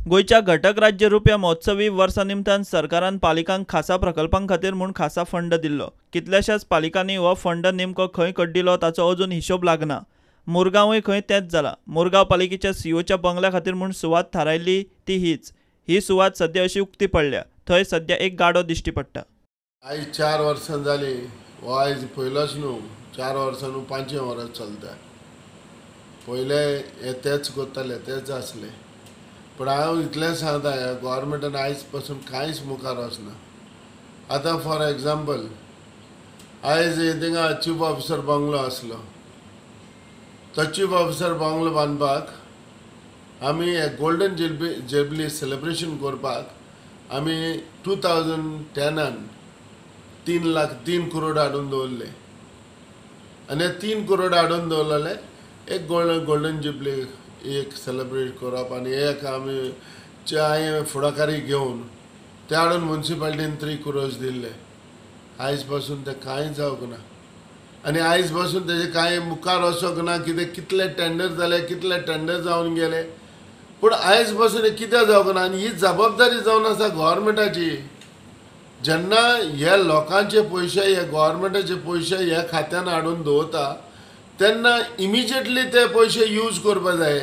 गोयच्या घटक राज्य रुपया महोत्सवी वर्सा निमतान सरकारान पालिकांक खासा प्रकल्पां खातीर म्हूण खासा फंड दिल्लो. कितल्याशाच पालिकांनी हो फंड नेमको खंय कड्डिलो ताचो अजून हिशोब लागना. मुरगांवय खंय तेंच जाला. मुरगांव पालिकेच्या सीओच्या बंगल्या खातीर म्हूण सुवात थारायल्ली ती हीच. ही सुवात सद्या अशी उक्ती पडल्या. थंय सद्या एक गाडो दिश्टी पडटा. आयज 4 वर्सां जाली. हो आयज पयलोच न्हू. 4 वर्सां न्हू 5 वर्स चलता. पयले हे तेच करताले, तेच आसले. पण हांव इतलें सांगता, ह्या गोवोरमेंटान आयज पासून कांयच मुखार वचना. आतां फॉर एग्जाम्पल आयज थिंगा चीफ ऑफिसर बंगलो आसलो. तो चीफ ऑफिसर बंगलो बांदपाक आमी गोल्डन जुबली सेलिब्रेशन करपाक आमी 2010 3 करोड हाडून दवरले. आनी 3 करोड हाडून दवरलेले एक गोल्डन जुबली एक सेलिब्रेट करप. आनी एक आमी हांवें फुडाकारी घेवन ते हाडून म्युन्सिपालिटीन 3 करोड दिल्ले. आयज पासून ते कांय जावंक ना. आनी आयज पासून तेजे कांय मुखार वचोंक ना. कितले टेंडर जाले, कितले टेंडर जावन गेले. पूण आयज पासून हे कित्याक जावंक ना. आनी ही जबाबदारी जावन आसा गोवोरमेंटाची. जेन्ना हे लोकांचे पयशे, हे गोवोरमेंटाचे पयशे ह्या खात्यान हाडून दवरता तेन्ना इमिजिएटली ते पयशे यूज करपा जाय.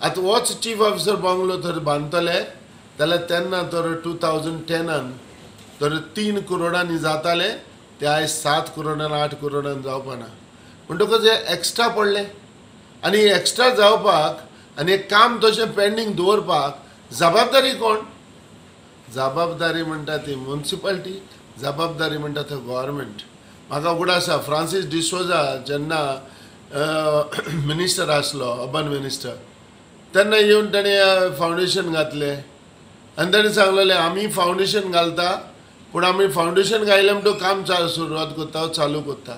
आतां होच चीफ ऑफिसर बंगलो तर बांदतले जाल्यार तेन्ना तर 2010 तर 3 करोडांनी जाताले ते आयज 7 करोडान 8 करोडान जावपा ना. म्हणटकच हे एक्स्ट्रा पडले. आनी एक्स्ट्रा जावपाक आनी एक काम तशें पेंडींग दवरपाक जबाबदारी कोण? जबाबदारी म्हणटा ती म्युन्सिपालिटी, जबाबदारी म्हणटा तो गोवोरमेंट. म्हाका उगड आसा फ्रांसीस डिसोजा जेन्ना मिनिस्टर आसलो, अर्बन मिनिस्टर, तेन्ना येवन ताणें फावंडेशन घातलें. आनी ताणें सांगलेलें आमी फावंडेशन घालता पूण आमी फावंडेशन घायलें म्हणटून काम सुरवात करता, चालू करता.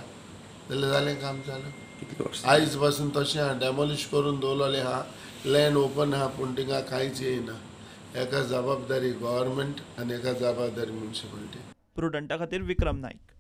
जाल्यार जालें काम चालू. आयज पासून तशें आहा, डेमोलिश करून दवरलेलें आहा, लँड ओपन आहा पूण थिंगा कांयच येयना. एका जबाबदारी गोवोरमेंट आनी एका जबाबदारी म्युन्सिपालिटी. प्रुडंटा खातीर विक्रम नायक.